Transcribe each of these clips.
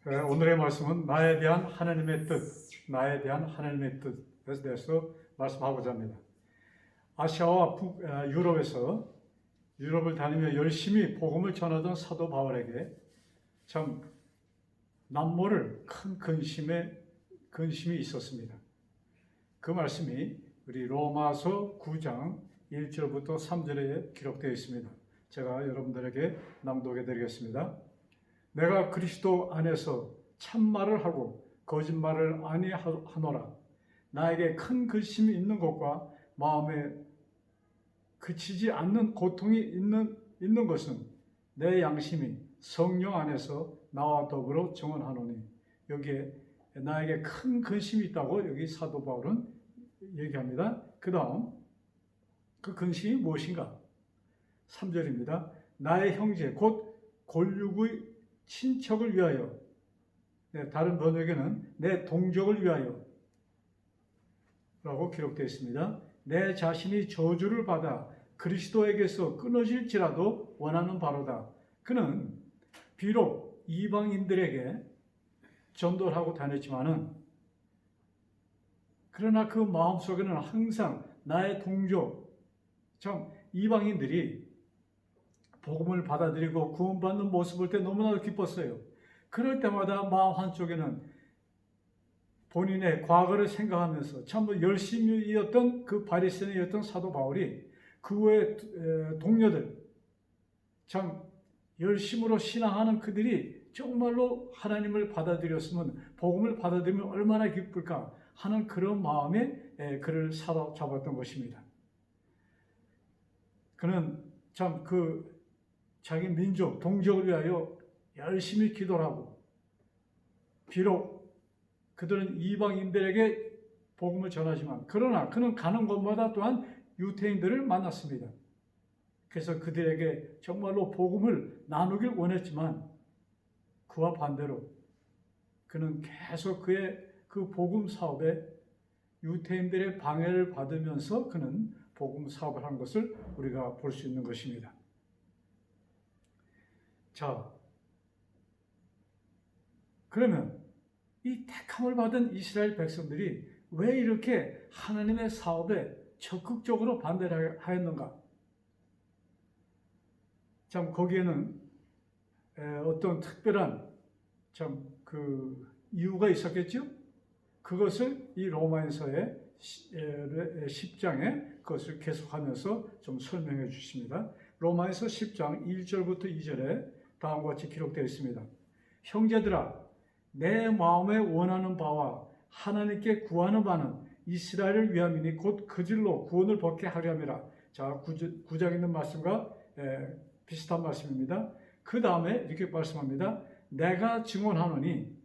오늘의 말씀은 나에 대한 하나님의 뜻에 대해서 말씀하고자 합니다. 아시아와 유럽을 다니며 열심히 복음을 전하던 사도 바울에게 참 남모를 큰 근심이 있었습니다. 그 말씀이 우리 로마서 9장 1절부터 3절에 기록되어 있습니다. 제가 여러분들에게 낭독해 드리겠습니다. 내가 그리스도 안에서 참말을 하고 거짓말을 아니하노라. 나에게 큰 근심이 있는 것과 마음에 그치지 않는 고통이 있는 것은 내 양심이 성령 안에서 나와 더불어 증언하노니. 여기에 나에게 큰 근심이 있다고 여기 사도 바울은 얘기합니다. 그 다음 그 근심이 무엇인가? 3절입니다. 나의 형제 곧 골육의 친척을 위하여, 다른 번역에는 내 동족을 위하여 라고 기록되어 있습니다. 내 자신이 저주를 받아 그리스도에게서 끊어질지라도 원하는 바로다. 그는 비록 이방인들에게 전도를 하고 다녔지만은, 그러나 그 마음속에는 항상 나의 동족, 참 이방인들이 복음을 받아들이고 구원받는 모습을 볼 때 너무나도 기뻤어요. 그럴 때마다 마음 한쪽에는 본인의 과거를 생각하면서 참 열심히였던 그 바리새인이었던 사도 바울이 그 외의 동료들, 참 열심으로 신앙하는 그들이 정말로 하나님을 받아들였으면, 복음을 받아들이면 얼마나 기쁠까 하는 그런 마음에 그를 사로잡았던 것입니다. 그는 참 자기 민족, 동족을 위하여 열심히 기도를 하고, 비록 그들은 이방인들에게 복음을 전하지만, 그러나 그는 가는 곳마다 또한 유대인들을 만났습니다. 그래서 그들에게 정말로 복음을 나누길 원했지만, 그와 반대로 그는 계속 그의 그 복음 사업에 유대인들의 방해를 받으면서 그는 복음 사업을 한 것을 우리가 볼 수 있는 것입니다. 자, 그러면 이 택함을 받은 이스라엘 백성들이 왜 이렇게 하나님의 사업에 적극적으로 반대를 하였는가? 참 거기에는 어떤 특별한 이유가 있었겠죠? 그것을 이 로마서의 10장에 그것을 계속하면서 좀 설명해 주십니다. 로마서 10장 1절부터 2절에 다음과 같이 기록되어 있습니다. 형제들아, 내 마음에 원하는 바와 하나님께 구하는 바는 이스라엘을 위함이니 곧 그들로 구원을 받게 하려니라. 자, 9장 있는 말씀과 비슷한 말씀입니다. 그 다음에 이렇게 말씀합니다. 내가 증언하노니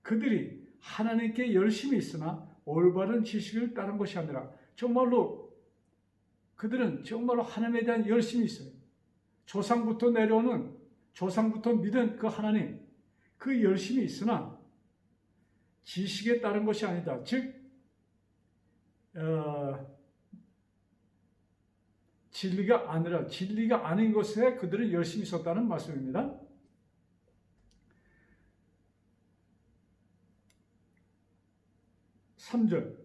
그들이 하나님께 열심히 있으나 올바른 지식을 따른 것이 아니라, 정말로 그들은 정말로 하나님에 대한 열심이 있어요. 조상부터 믿은 그 하나님, 그 열심이 있으나 지식에 따른 것이 아니다. 즉 진리가 아닌 것에 그들은 열심히 있었다는 말씀입니다. 3절,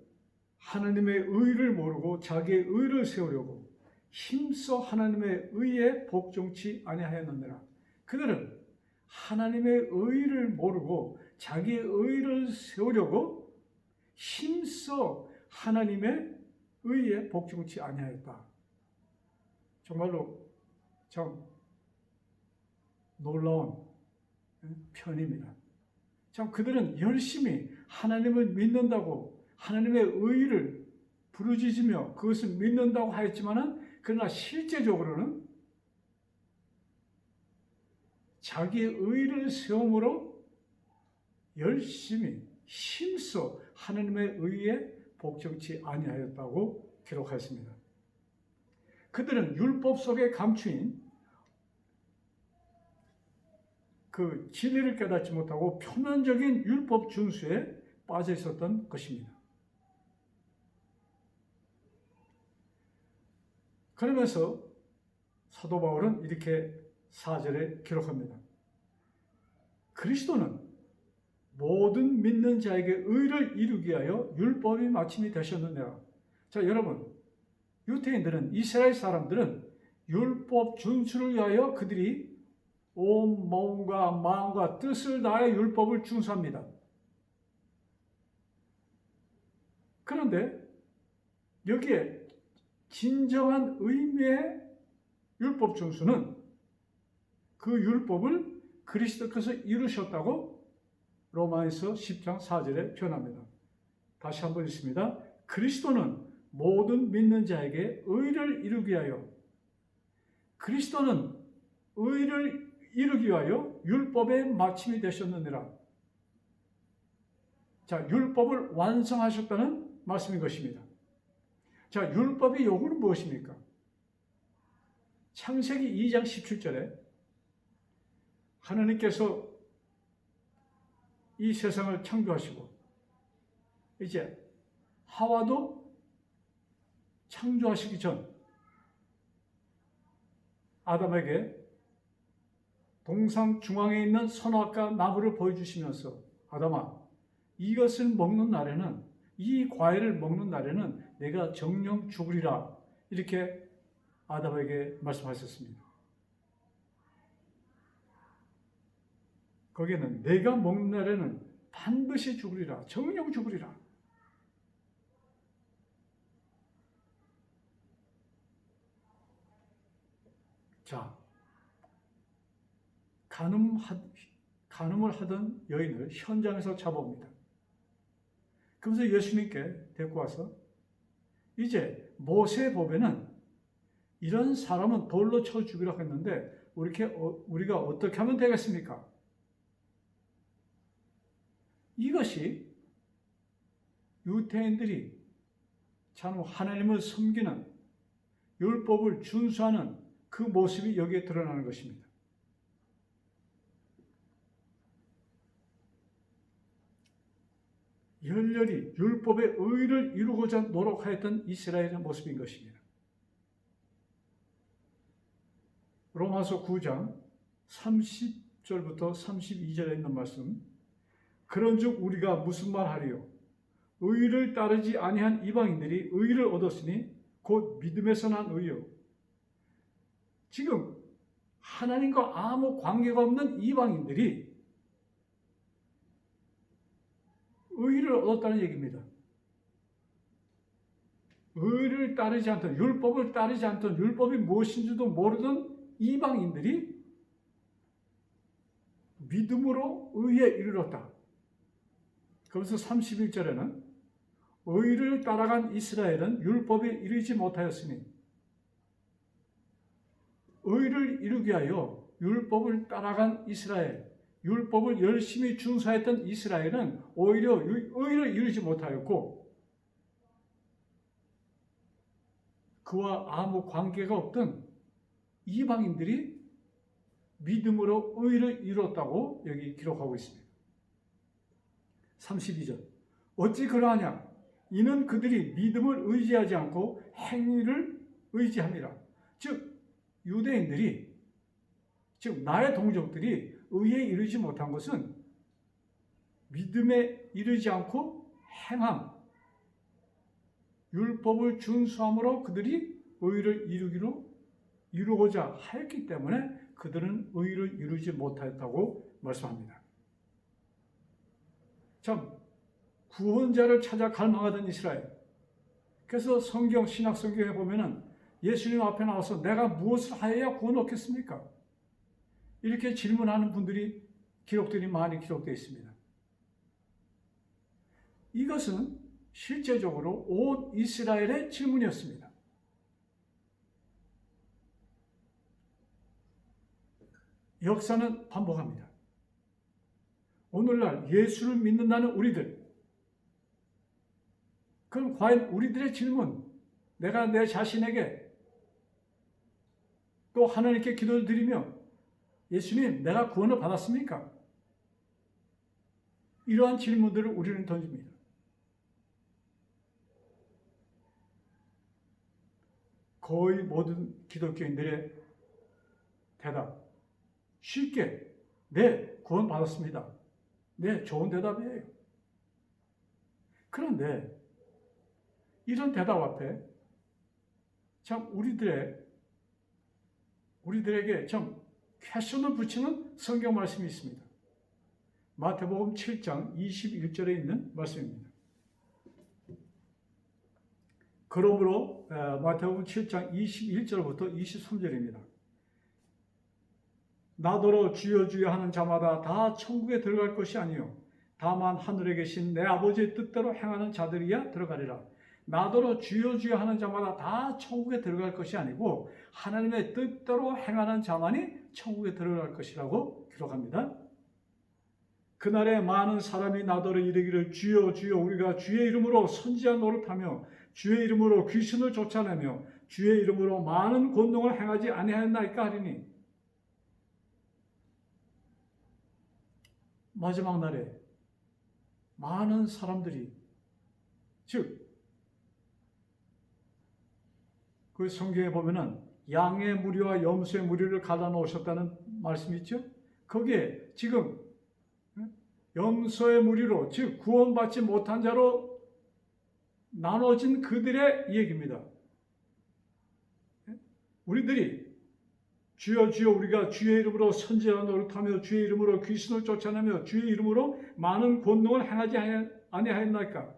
하나님의 의를 모르고 자기의 의를 세우려고 힘써 하나님의 의에 복종치 아니하였느니라. 그들은 하나님의 의를 모르고 자기의 의를 세우려고 힘써 하나님의 의에 복종치 아니하였다. 정말로 참 놀라운 편입니다. 참 그들은 열심히 하나님을 믿는다고, 하나님의 의를 부르짖으며 그것을 믿는다고 하였지만은, 그러나 실제적으로는 자기의 의를 세움으로 열심히 힘써 하나님의 의에 복종치 아니하였다고 기록하였습니다. 그들은 율법 속에 감추인 그 진리를 깨닫지 못하고 표면적인 율법 준수에 빠져 있었던 것입니다. 그러면서 사도 바울은 이렇게 4절에 기록합니다. 그리스도는 모든 믿는 자에게 의를 이루기 위하여 율법이 마침이 되셨느니라. 자, 여러분, 유대인들은, 이스라엘 사람들은 율법 준수를 위하여 그들이 온 몸과 마음과 뜻을 다해 율법을 준수합니다. 그런데 여기에 진정한 의미의 율법 준수는 그 율법을 그리스도께서 이루셨다고 로마에서 10장 4절에 표현합니다. 다시 한번 읽습니다. 그리스도는 모든 믿는 자에게 의를 이루기 위하여, 그리스도는 의를 이루기 위하여 율법의 마침이 되셨느니라. 자, 율법을 완성하셨다는 말씀인 것입니다. 자, 율법의 요구는 무엇입니까? 창세기 2장 17절에 하나님께서 이 세상을 창조하시고 이제 하와도 창조하시기 전 아담에게 동상 중앙에 있는 선악과 나무를 보여주시면서 아담아, 이것을 먹는 날에는, 이 과일을 먹는 날에는 내가 정령 죽으리라, 이렇게 아담에게 말씀하셨습니다. 거기에는 내가 먹는 날에는 반드시 죽으리라, 정령 죽으리라. 자, 간음을 하던 여인을 현장에서 잡아옵니다. 그러면서 예수님께 데리고 와서 이제 모세법에는 이런 사람은 돌로 쳐 죽이라고 했는데 우리가 어떻게 하면 되겠습니까? 이것이 유대인들이 참 하나님을 섬기는, 율법을 준수하는 그 모습이 여기에 드러나는 것입니다. 열렬히 율법의 의를 이루고자 노력하였던 이스라엘의 모습인 것입니다. 로마서 9장 30절부터 32절에 있는 말씀, 그런즉 우리가 무슨 말하리요? 의를 따르지 아니한 이방인들이 의를 얻었으니 곧 믿음에서 난 의요. 지금 하나님과 아무 관계가 없는 이방인들이 의를 얻었다는 얘기입니다. 의를 따르지 않던, 율법을 따르지 않던, 율법이 무엇인지도 모르던 이방인들이 믿음으로 의에 이르렀다. 그래서 31절에는 의를 따라간 이스라엘은 율법에 이르지 못하였으니, 의를 이루기 위하여 율법을 따라간 이스라엘, 율법을 열심히 준수했던 이스라엘은 오히려 의를 이루지 못하였고, 그와 아무 관계가 없던 이방인들이 믿음으로 의를 이뤘다고 여기 기록하고 있습니다. 32절, 어찌 그러하냐? 이는 그들이 믿음을 의지하지 않고 행위를 의지함이라. 즉 유대인들이, 즉 나의 동족들이 의에 이르지 못한 것은 믿음에 이르지 않고 행함, 율법을 준수함으로 그들이 의를 이루고자 하였기 때문에 그들은 의를 이루지 못하였다고 말씀합니다. 참, 구원자를 찾아 갈망하던 이스라엘. 그래서 신약 성경에 보면은 예수님 앞에 나와서 내가 무엇을 하여야 구원 얻겠습니까? 이렇게 질문하는 분들이 기록들이 많이 기록되어 있습니다. 이것은 실제적으로 온 이스라엘의 질문이었습니다. 역사는 반복합니다. 오늘날 예수를 믿는다는 우리들, 그럼 과연 우리들의 질문, 내가 내 자신에게 또 하나님께 기도를 드리며 예수님, 내가 구원을 받았습니까? 이러한 질문들을 우리는 던집니다. 거의 모든 기독교인들의 대답, 쉽게 네, 구원 받았습니다. 네, 좋은 대답이에요. 그런데 이런 대답 앞에 참 우리들에게 참 퀘션을 붙이는 성경 말씀이 있습니다. 마태복음 7장 21절에 있는 말씀입니다. 그러므로 마태복음 7장 21절부터 23절입니다. 나더러 주여 주여 하는 자마다 다 천국에 들어갈 것이 아니요 다만 하늘에 계신 내 아버지의 뜻대로 행하는 자들이야 들어가리라. 나더러 주여 주여 하는 자마다 다 천국에 들어갈 것이 아니고 하나님의 뜻대로 행하는 자만이 천국에 들어갈 것이라고 기록합니다. 그날에 많은 사람이 나더러 이르기를 주여 주여 우리가 주의 이름으로 선지자 노릇하며 주의 이름으로 귀신을 쫓아내며 주의 이름으로 많은 권능을 행하지 아니하였나이까 하리니. 마지막 날에 많은 사람들이, 즉 그 성경에 보면은 양의 무리와 염소의 무리를 갈라놓으셨다는 말씀이 있죠. 거기에 지금 염소의 무리로, 즉 구원받지 못한 자로 나눠진 그들의 얘기입니다. 우리들이 주여 주여 우리가 주의 이름으로 선지자 노릇하며 주의 이름으로 귀신을 쫓아내며 주의 이름으로 많은 권능을 행하지 아니하였나이까.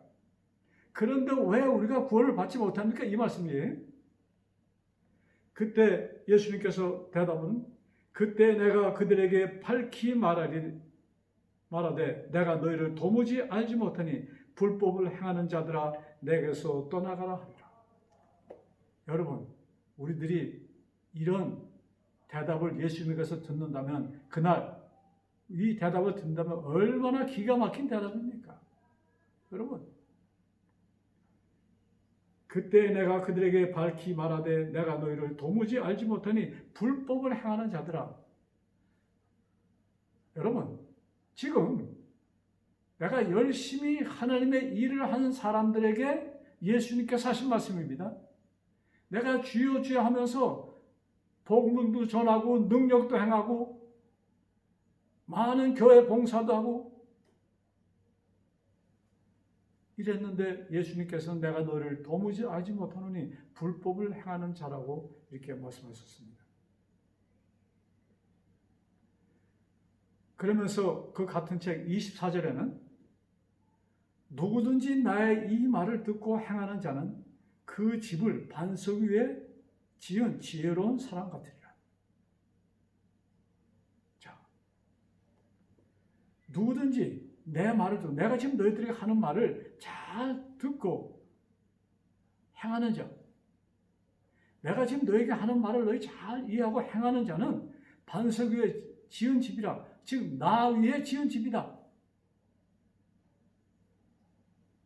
그런데 왜 우리가 구원을 받지 못합니까? 이 말씀이에요. 그때 예수님께서 대답은 그때 내가 그들에게 밝히 말하되 내가 너희를 도무지 알지 못하니 불법을 행하는 자들아 내게서 떠나가라 하리라. 여러분, 우리들이 이런 대답을 예수님께서 듣는다면 그날 이 대답을 듣는다면 얼마나 기가 막힌 대답입니까? 여러분, 그때 내가 그들에게 밝히 말하되 내가 너희를 도무지 알지 못하니 불법을 행하는 자들아. 여러분, 지금 내가 열심히 하나님의 일을 하는 사람들에게 예수님께서 하신 말씀입니다. 내가 주여 주여 하면서 복음도 전하고 능력도 행하고 많은 교회 봉사도 하고 이랬는데 예수님께서는 내가 너를 도무지 알지 못하노니 불법을 행하는 자라고 이렇게 말씀하셨습니다. 그러면서 그 같은 책 24절에는 누구든지 나의 이 말을 듣고 행하는 자는 그 집을 반석 위에 지은 지혜로운 사람 같으리라. 자, 누구든지 내 말을 듣고 내가 지금 너희들에게 하는 말을 잘 듣고 행하는 자, 내가 지금 너희에게 하는 말을 너희 잘 이해하고 행하는 자는 반석 위에 지은 집이라. 즉 나 위에 지은 집이다.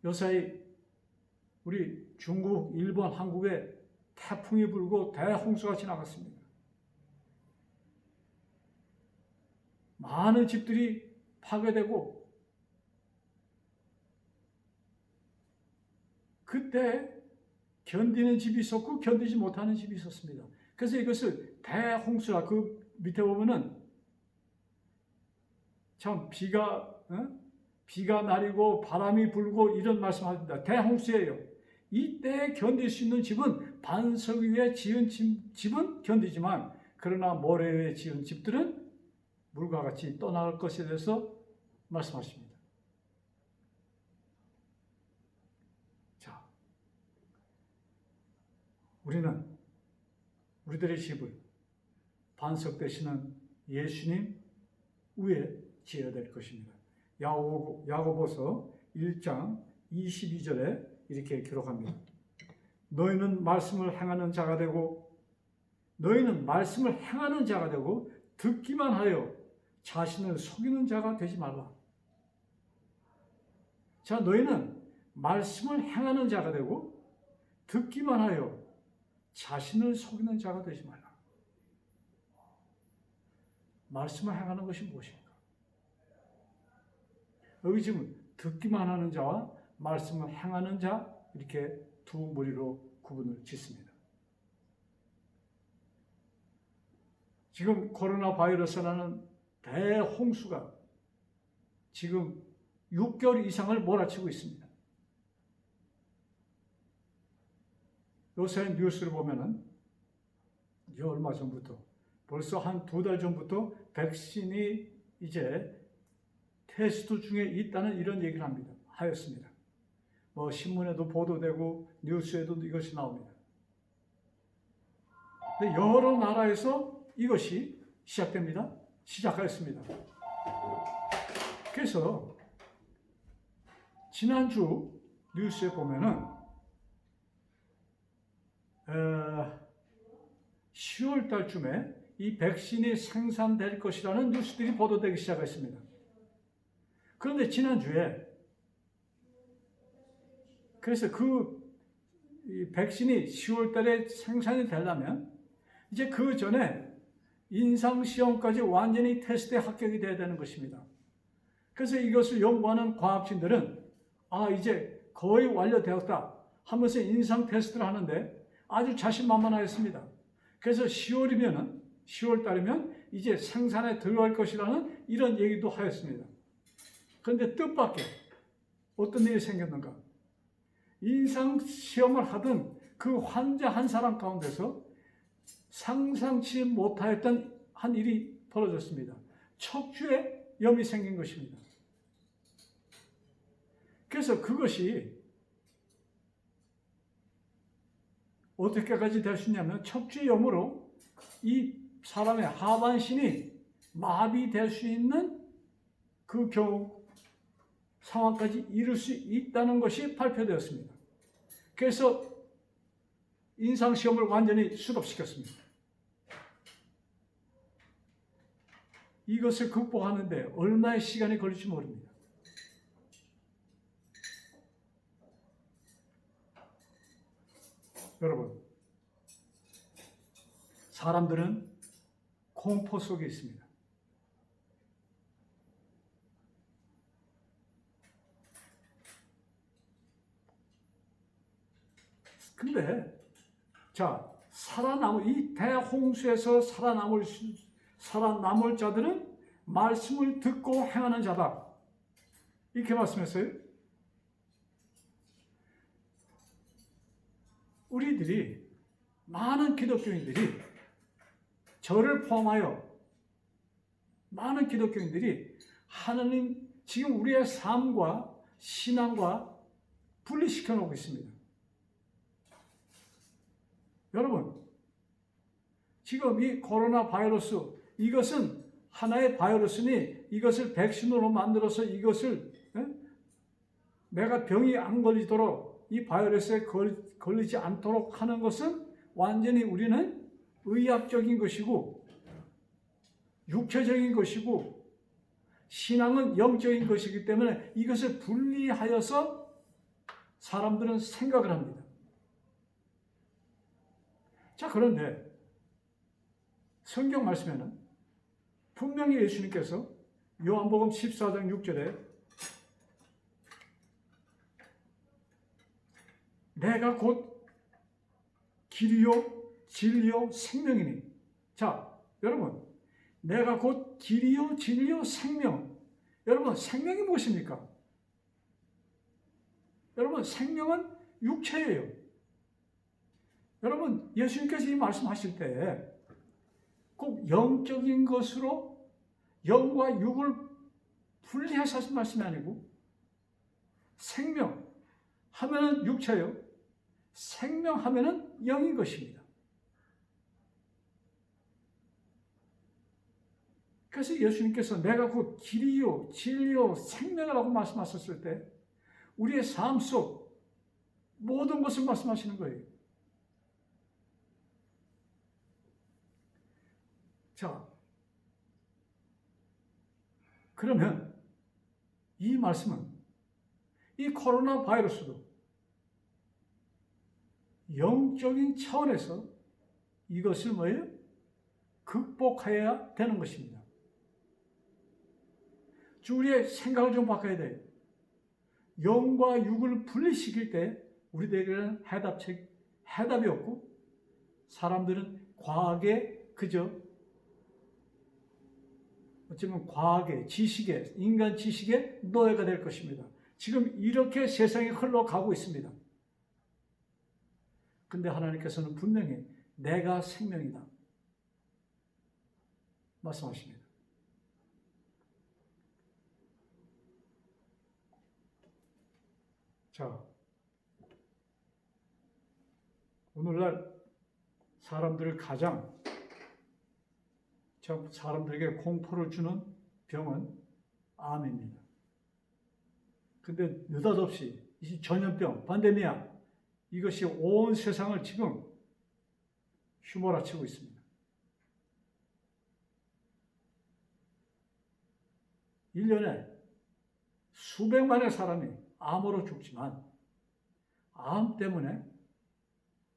요사이 우리 중국, 일본, 한국에 태풍이 불고 대홍수가 지나갔습니다. 많은 집들이 파괴되고 그때 견디는 집이 있었고 견디지 못하는 집이 있었습니다. 그래서 이것을 대홍수라, 그 밑에 보면은 참 비가 내리고 바람이 불고 이런 말씀합니다. 대홍수예요. 이때 견딜 수 있는 집은 반석 위에 지은 집은 견디지만 그러나 모래 위에 지은 집들은 물과 같이 떠나갈 것에 대해서 말씀하십니다. 자, 우리는 우리들의 집을 반석 되시는 예수님 위에 지어야 될 것입니다. 야고보서 1장 22절에 이렇게 기록합니다. 너희는 말씀을 행하는 자가 되고 듣기만 하여 자신을 속이는 자가 되지 말라. 자, 너희는 말씀을 행하는 자가 되고 듣기만 하여 자신을 속이는 자가 되지 말라. 말씀을 행하는 것이 무엇입니까? 여기 지금 듣기만 하는 자와 말씀을 행하는 자 이렇게 두 무리로 구분을 짓습니다. 지금 코로나 바이러스라는 대홍수가 지금 6개월 이상을 몰아치고 있습니다. 요새 뉴스를 보면은 얼마 전부터 벌써 한 2달 전부터 백신이 이제 테스트 중에 있다는 이런 얘기를 하였습니다. 뭐 신문에도 보도되고 뉴스에도 이것이 나옵니다. 근데 여러 나라에서 이것이 시작하였습니다. 그래서 지난주 뉴스에 보면은 10월 달쯤에 이 백신이 생산될 것이라는 뉴스들이 보도되기 시작했습니다. 그런데 지난주에 그래서 이 백신이 10월 달에 생산이 되려면 이제 그 전에 임상시험까지 완전히 테스트에 합격이 돼야 되는 것입니다. 그래서 이것을 연구하는 과학진들은 이제 거의 완료되었다 하면서 임상 테스트를 하는데 아주 자신만만하였습니다. 그래서 10월 달이면 이제 생산에 들어갈 것이라는 이런 얘기도 하였습니다. 그런데 뜻밖의 어떤 일이 생겼는가? 임상시험을 하던 그 환자 한 사람 가운데서 상상치 못하였던 한 일이 벌어졌습니다. 척추에 염이 생긴 것입니다. 그래서 그것이 어떻게까지 될 수 있냐면 척추염으로 이 사람의 하반신이 마비될 수 있는 그 경우 상황까지 이룰 수 있다는 것이 발표되었습니다. 그래서 임상시험을 완전히 수립시켰습니다. 이것을 극복하는데 얼마의 시간이 걸릴지 모릅니다. 여러분, 사람들은 공포 속에 있습니다. 근데 이 대홍수에서 살아남을 자들은 말씀을 듣고 행하는 자다. 이렇게 말씀했어요. 우리들이 많은 기독교인들이 저를 포함하여 많은 기독교인들이 하나님 지금 우리의 삶과 신앙과 분리시켜 놓고 있습니다. 여러분, 지금 이 코로나 바이러스 이것은 하나의 바이러스니 이것을 백신으로 만들어서 이것을 내가 병이 안 걸리도록 이 바이러스에 걸리지 않도록 하는 것은 완전히 우리는 의학적인 것이고 육체적인 것이고 신앙은 영적인 것이기 때문에 이것을 분리하여서 사람들은 생각을 합니다. 그런데 성경 말씀에는 분명히 예수님께서 요한복음 14장 6절에 내가 곧 길이요 진리요 생명이니. 여러분, 내가 곧 길이요 진리요 생명. 여러분, 생명이 무엇입니까? 여러분, 생명은 육체예요. 여러분, 예수님께서 이 말씀하실 때 꼭 영적인 것으로 영과 육을 분리해서 하신 말씀이 아니고 생명 하면은 육체요, 생명 하면은 영인 것입니다. 그래서 예수님께서 내가 곧 길이요 진리요 생명이라고 말씀하셨을 때 우리의 삶 속 모든 것을 말씀하시는 거예요. 그러면 이 말씀은 이 코로나 바이러스도 영적인 차원에서 이것을 극복해야 되는 것입니다. 우리의 생각을 좀 바꿔야 돼요. 영과 육을 분리시킬 때 우리들에게는 해답이 없고 사람들은 과학에 그저 어쩌면 과학의, 지식의, 인간 지식의 노예가 될 것입니다. 지금 이렇게 세상이 흘러가고 있습니다. 근데 하나님께서는 분명히 내가 생명이다 말씀하십니다. 자, 오늘날 사람들을 가장 사람들에게 공포를 주는 병은 암입니다. 근데 느닷없이 이 전염병, 팬데미아, 이것이 온 세상을 지금 휘몰아치고 있습니다. 1년에 수백만의 사람이 암으로 죽지만 암 때문에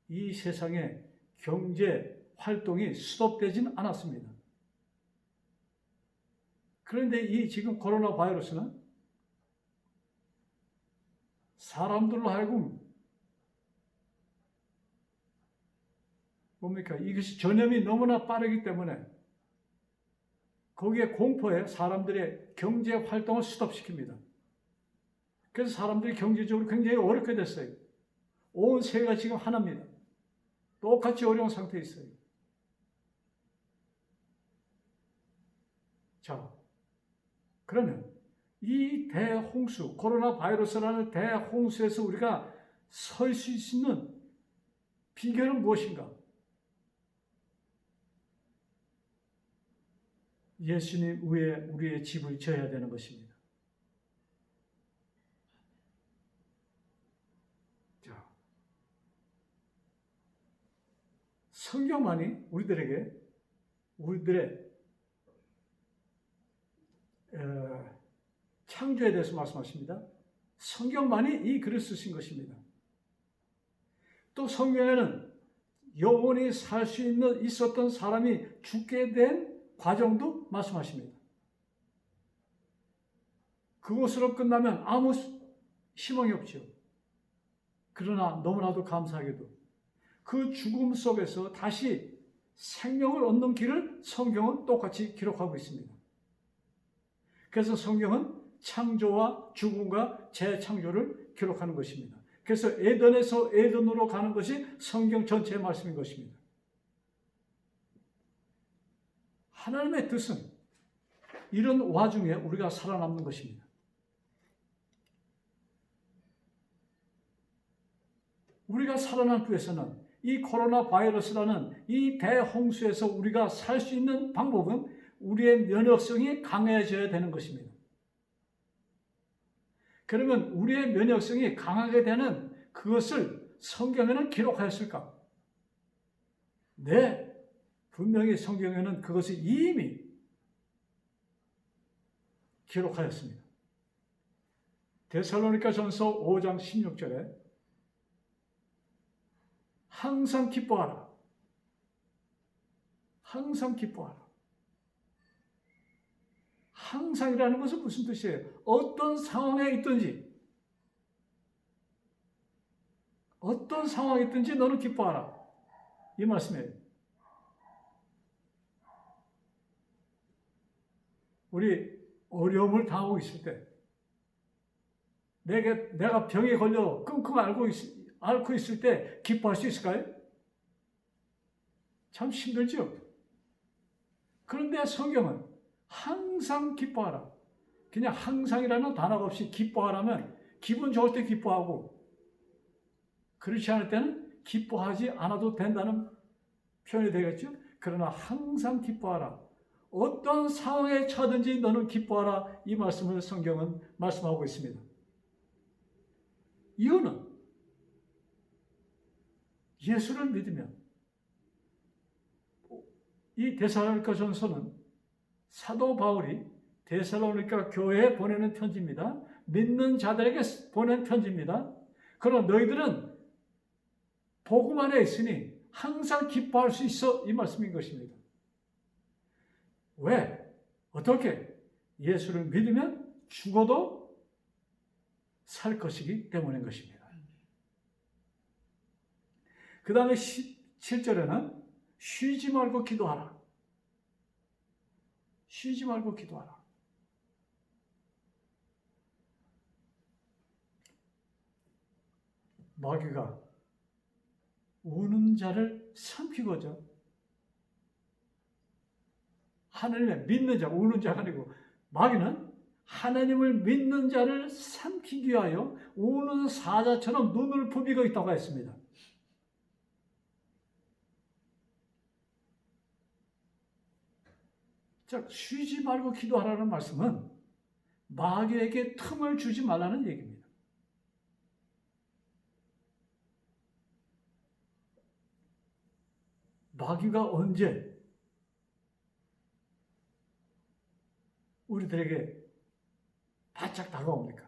이 세상의 경제 활동이 스톱되진 않았습니다. 그런데 이 지금 코로나 바이러스는 사람들로 하여금 뭡니까? 이것이 전염이 너무나 빠르기 때문에 거기에 공포에 사람들의 경제 활동을 스톱시킵니다. 그래서 사람들이 경제적으로 굉장히 어렵게 됐어요. 온 세계가 지금 하나입니다. 똑같이 어려운 상태에 있어요. 자, 그러면 이 대홍수, 코로나 바이러스라는 대홍수에서 우리가 설 수 있는 비결은 무엇인가? 예수님 위에 우리의 집을 지어야 되는 것입니다. 자, 성경만이 우리들의 창조에 대해서 말씀하십니다. 성경만이 이 글을 쓰신 것입니다. 또 성경에는 영원히 살 수 있었던 사람이 죽게 된 과정도 말씀하십니다. 그것으로 끝나면 아무 희망이 없죠. 그러나 너무나도 감사하게도 그 죽음 속에서 다시 생명을 얻는 길을 성경은 똑같이 기록하고 있습니다. 그래서 성경은 창조와 죽음과 재창조를 기록하는 것입니다. 그래서 에덴에서 에덴으로 가는 것이 성경 전체의 말씀인 것입니다. 하나님의 뜻은 이런 와중에 우리가 살아남는 것입니다. 우리가 살아남기 위해서는 이 코로나 바이러스라는 이 대홍수에서 우리가 살 수 있는 방법은 우리의 면역성이 강해져야 되는 것입니다. 그러면 우리의 면역성이 강하게 되는 그것을 성경에는 기록하였을까? 네, 분명히 성경에는 그것을 이미 기록하였습니다. 데살로니가전서 5장 16절에 항상 기뻐하라. 항상 기뻐하라. 항상이라는 것은 무슨 뜻이에요? 어떤 상황에 있든지 너는 기뻐하라. 이 말씀이에요. 우리 어려움을 당하고 있을 때 내가 병에 걸려 끙끙 앓고 있을 때 기뻐할 수 있을까요? 참 힘들죠. 그런데 성경은 항상 기뻐하라. 그냥 항상이라는 단어가 없이 기뻐하라면 기분 좋을 때 기뻐하고 그렇지 않을 때는 기뻐하지 않아도 된다는 표현이 되겠죠. 그러나 항상 기뻐하라. 어떤 상황에 처하든지 너는 기뻐하라. 이 말씀을 성경은 말씀하고 있습니다. 이유는 예수를 믿으면 이 데살로니가전서는 사도 바울이 데살로니가 교회에 보내는 편지입니다. 믿는 자들에게 보낸 편지입니다. 그러나 너희들은 복음 안에 있으니 항상 기뻐할 수 있어. 이 말씀인 것입니다. 왜? 어떻게? 예수를 믿으면 죽어도 살 것이기 때문인 것입니다. 그 다음에 7절에는 쉬지 말고 기도하라. 쉬지 말고 기도하라. 마귀가 우는 자를 삼키고자 하나님을 믿는 자, 우는 자가 아니고 마귀는 하나님을 믿는 자를 삼키기 위하여 우는 사자처럼 눈을 부비고 있다고 했습니다. 자, 쉬지 말고 기도하라는 말씀은 마귀에게 틈을 주지 말라는 얘기입니다. 마귀가 언제 우리들에게 바짝 다가옵니까?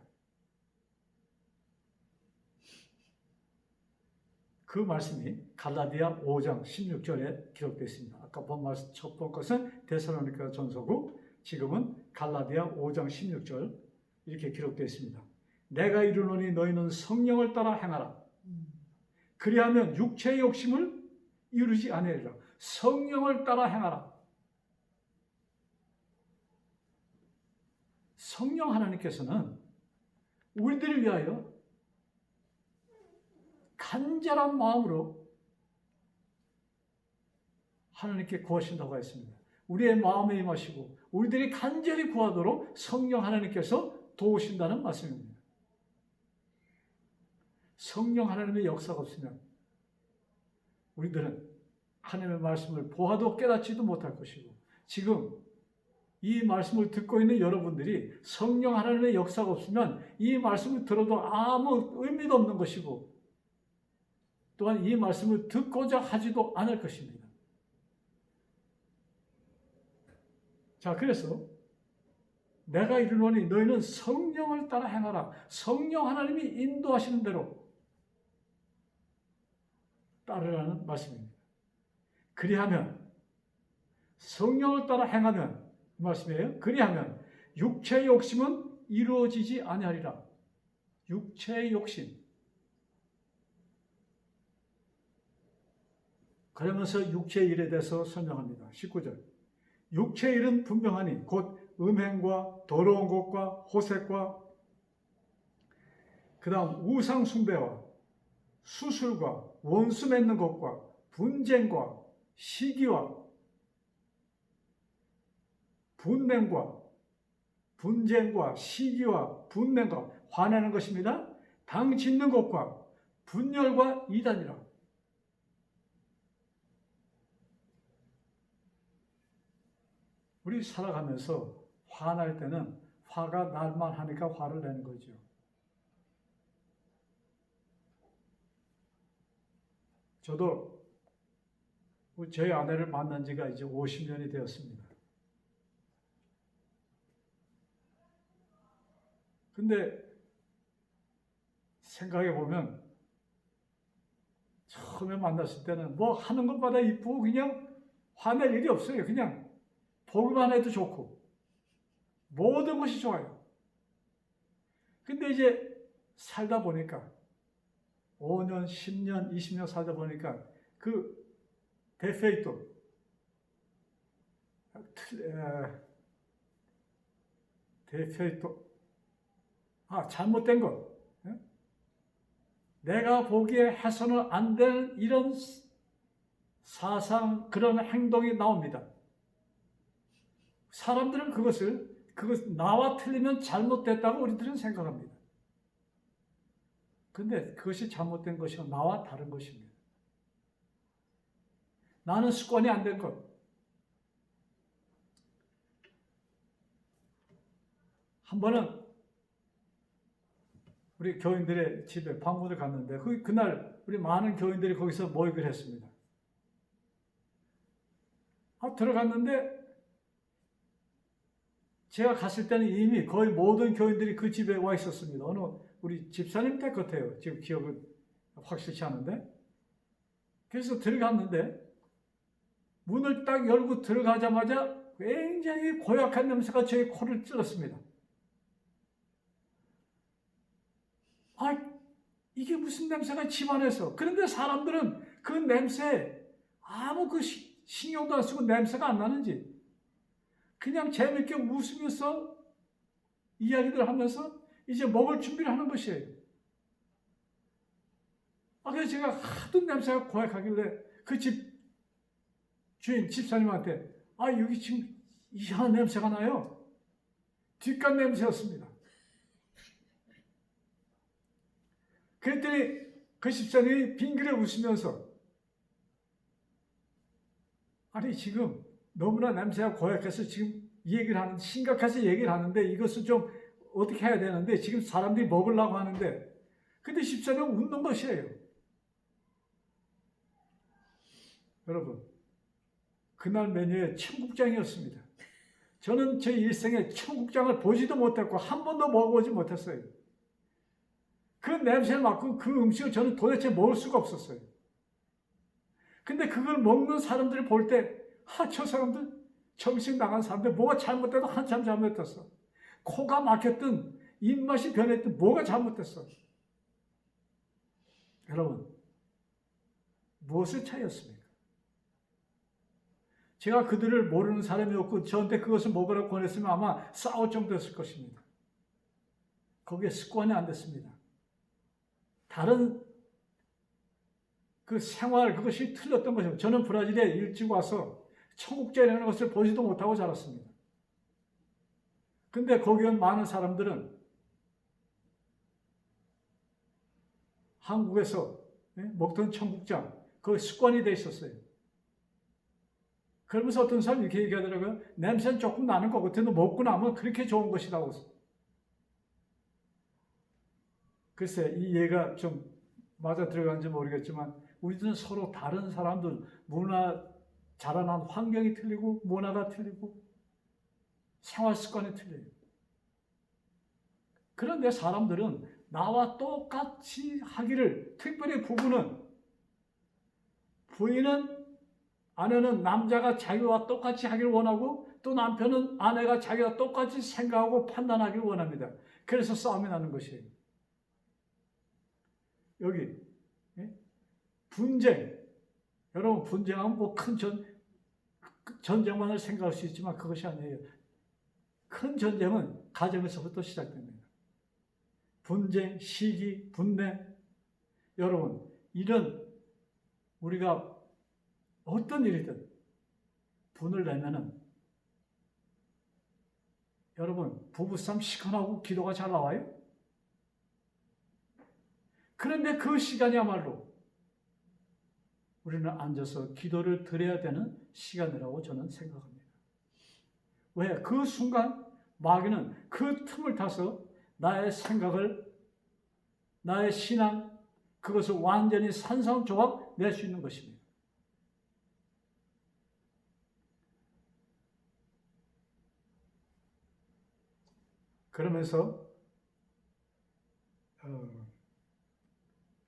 그 말씀이 갈라디아 5장 16절에 기록되어 있습니다. 아까 본 말씀 첫 번 것은 데살로니가 전서고 지금은 갈라디아 5장 16절 이렇게 기록되어 있습니다. 내가 이르노니 너희는 성령을 따라 행하라. 그리하면 육체의 욕심을 이루지 아니하리라. 성령을 따라 행하라. 성령 하나님께서는 우리들을 위하여 간절한 마음으로 하나님께 구하신다고 했습니다. 우리의 마음에 임하시고 우리들이 간절히 구하도록 성령 하나님께서 도우신다는 말씀입니다. 성령 하나님의 역사가 없으면 우리들은 하나님의 말씀을 보아도 깨닫지도 못할 것이고 지금 이 말씀을 듣고 있는 여러분들이 성령 하나님의 역사가 없으면 이 말씀을 들어도 아무 의미도 없는 것이고 또한 이 말씀을 듣고자 하지도 않을 것입니다. 자, 그래서 내가 이르노니 너희는 성령을 따라 행하라. 성령 하나님이 인도하시는 대로 따르라는 말씀입니다. 그리하면 성령을 따라 행하면 그 말씀이에요. 그리하면 육체의 욕심은 이루어지지 아니하리라. 육체의 욕심. 그러면서 육체의 일에 대해서 설명합니다. 19절. 육체의 일은 분명하니 곧 음행과 더러운 것과 호색과 그 다음 우상 숭배와 수술과 원수 맺는 것과 분쟁과 시기와 분맹과 분쟁과 시기와 분맹과 화내는 것입니다. 당 짓는 것과 분열과 이단이라. 우리 살아가면서 화날 때는 화가 날만 하니까 화를 내는 거죠. 저도 저희 아내를 만난 지가 이제 50년이 되었습니다. 근데 생각해 보면 처음에 만났을 때는 뭐 하는 것마다 이쁘고 그냥 화낼 일이 없어요. 그냥 보기만 해도 좋고 모든 것이 좋아요. 근데 이제 살다 보니까 5년, 10년, 20년 살다 보니까 그 데페이토 잘못된 것, 내가 보기에 해서는 안 되는 이런 사상, 그런 행동이 나옵니다. 사람들은 그것 나와 틀리면 잘못됐다고 우리들은 생각합니다. 근데 그것이 잘못된 것이고 나와 다른 것입니다. 나는 습관이 안 된 것. 한 번은 우리 교인들의 집에 방문을 갔는데 그날 우리 많은 교인들이 거기서 모이기로 했습니다. 들어갔는데 제가 갔을 때는 이미 거의 모든 교인들이 그 집에 와 있었습니다. 어느 우리 집사님 댁 같아요. 지금 기억은 확실치 않은데. 그래서 들어갔는데 문을 딱 열고 들어가자마자 굉장히 고약한 냄새가 저의 코를 찔렀습니다. 이게 무슨 냄새가 집안에서. 그런데 사람들은 그 냄새에 아무 신경도 안 쓰고 냄새가 안 나는지 그냥 재밌게 웃으면서 이야기들 하면서 이제 먹을 준비를 하는 것이에요. 그래서 제가 하도 냄새가 고약하길래 그 집 주인, 집사님한테 여기 지금 이상한 냄새가 나요. 뒷간 냄새였습니다. 그랬더니 그 집사님이 빙그레 웃으면서 지금 너무나 냄새가 고약해서 지금 심각해서 얘기를 하는데 이것을 좀 어떻게 해야 되는데 지금 사람들이 먹으려고 하는데 근데 집사님은 웃는 것이에요. 여러분, 그날 메뉴에 청국장이었습니다. 저는 제 일생에 청국장을 보지도 못했고 한 번도 먹어보지 못했어요. 그 냄새를 맡고 그 음식을 저는 도대체 먹을 수가 없었어요. 근데 그걸 먹는 사람들을 볼 때, 저 사람들, 정신 나간 사람들, 뭐가 잘못돼도 한참 잘못됐어. 코가 막혔든, 입맛이 변했든, 뭐가 잘못됐어. 여러분, 무엇의 차이였습니까? 제가 그들을 모르는 사람이었고, 저한테 그것을 먹으라고 권했으면 아마 싸울 정도였을 것입니다. 거기에 습관이 안 됐습니다. 다른 그 생활, 그것이 틀렸던 것입니다. 저는 브라질에 일찍 와서 청국장이라는 것을 보지도 못하고 자랐습니다. 근데 거기 온 많은 사람들은 한국에서 먹던 청국장, 그 습관이 돼 있었어요. 그러면서 어떤 사람이 이렇게 얘기하더라고요. 냄새는 조금 나는 것 같은데 먹고 나면 그렇게 좋은 것이라고. 글쎄, 이 예가 좀 맞아 들어간지 모르겠지만 우리들은 서로 다른 사람들, 자라난 환경이 틀리고 문화가 틀리고 생활 습관이 틀려요. 그런데 사람들은 나와 똑같이 하기를, 특별히 부인은 아내는 남자가 자기와 똑같이 하기를 원하고 또 남편은 아내가 자기와 똑같이 생각하고 판단하기를 원합니다. 그래서 싸움이 나는 것이에요. 여기 분쟁, 여러분 분쟁하면 뭐 큰 전쟁만을 생각할 수 있지만 그것이 아니에요. 큰 전쟁은 가정에서부터 시작됩니다. 분쟁, 시기, 분내. 여러분, 이런 우리가 어떤 일이든 분을 내면은 여러분 부부싸움 시원하고 기도가 잘 나와요? 그런데 그 시간이야말로 우리는 앉아서 기도를 드려야 되는 시간이라고 저는 생각합니다. 왜? 그 순간 마귀는 그 틈을 타서 나의 생각을, 나의 신앙, 그것을 완전히 산산조각 낼 수 있는 것입니다. 그러면서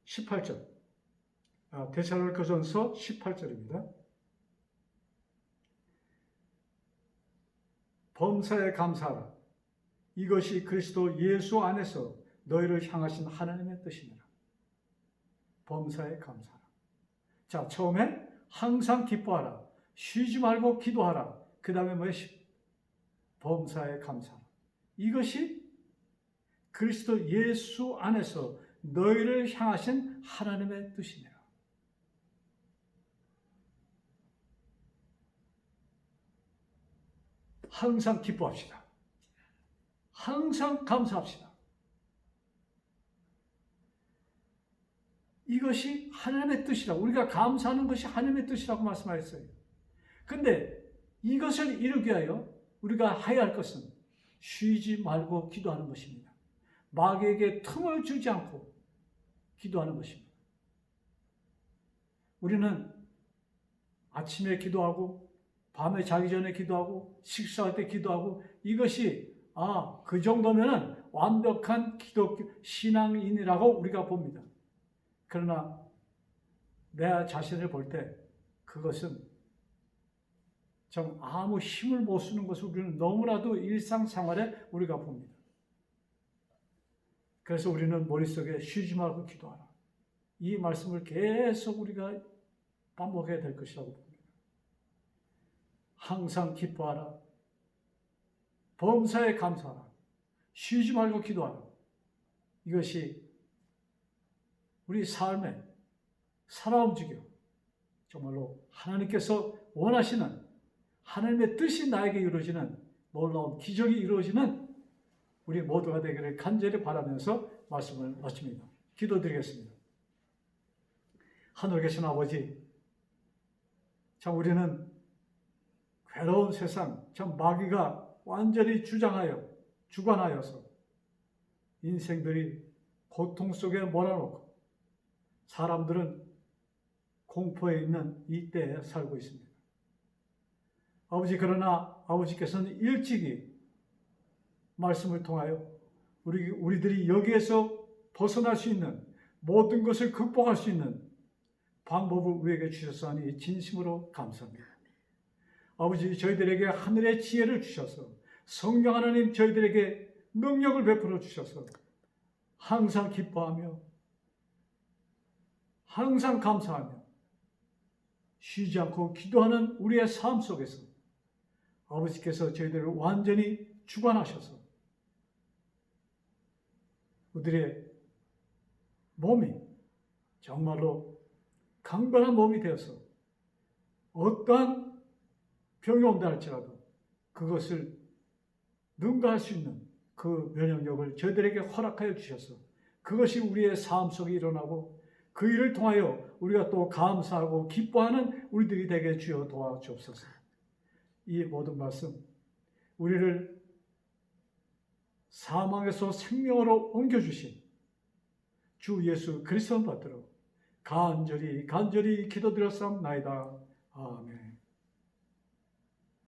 18절, 데살로니가전서 18절입니다. 범사에 감사하라. 이것이 그리스도 예수 안에서 너희를 향하신 하나님의 뜻이니라. 범사에 감사하라. 자, 처음에 항상 기뻐하라. 쉬지 말고 기도하라. 그 다음에 뭐예요? 범사에 감사하라. 이것이 그리스도 예수 안에서 너희를 향하신 하나님의 뜻이니라. 항상 기뻐합시다. 항상 감사합시다. 이것이 하나님의 뜻이라고, 우리가 감사하는 것이 하나님의 뜻이라고 말씀하셨어요. 근데 이것을 이루기 위하여 우리가 해야 할 것은 쉬지 말고 기도하는 것입니다. 마귀에게 틈을 주지 않고 기도하는 것입니다. 우리는 아침에 기도하고 밤에 자기 전에 기도하고 식사할 때 기도하고 이것이 그 정도면 완벽한 기독교 신앙인이라고 우리가 봅니다. 그러나 내 자신을 볼 때 그것은 좀 아무 힘을 못 쓰는 것을 우리는 너무나도 일상생활에 우리가 봅니다. 그래서 우리는 머릿속에 쉬지 말고 기도하라. 이 말씀을 계속 우리가 반복해야 될 것이라고 봅니다. 항상 기뻐하라. 범사에 감사하라. 쉬지 말고 기도하라. 이것이 우리 삶에 살아 움직여 정말로 하나님께서 원하시는 하나님의 뜻이 나에게 이루어지는 놀라운 기적이 이루어지는 우리 모두가 되기를 간절히 바라면서 말씀을 마칩니다. 기도드리겠습니다. 하늘에 계신 아버지, 참 우리는 괴로운 세상, 참 마귀가 완전히 주관하여서 인생들이 고통 속에 몰아넣고 사람들은 공포에 있는 이 때에 살고 있습니다. 아버지, 그러나 아버지께서는 일찍이 말씀을 통하여 우리들이 여기에서 벗어날 수 있는 모든 것을 극복할 수 있는 방법을 우리에게 주셨사니 진심으로 감사합니다. 아버지, 저희들에게 하늘의 지혜를 주셔서 성령 하나님 저희들에게 능력을 베풀어 주셔서 항상 기뻐하며 항상 감사하며 쉬지 않고 기도하는 우리의 삶 속에서 아버지께서 저희들을 완전히 주관하셔서 우리의 몸이 정말로 강건한 몸이 되어서 어떠한 병이 온다 할지라도 그것을 능가할 수 있는 그 면역력을 저희들에게 허락하여 주셔서 그것이 우리의 삶 속에 일어나고 그 일을 통하여 우리가 또 감사하고 기뻐하는 우리들이 되게 주여 도와주옵소서. 이 모든 말씀 우리를 사망에서 생명으로 옮겨주신 주 예수 그리스도 받들어 간절히 기도드렸사옵나이다. 아멘.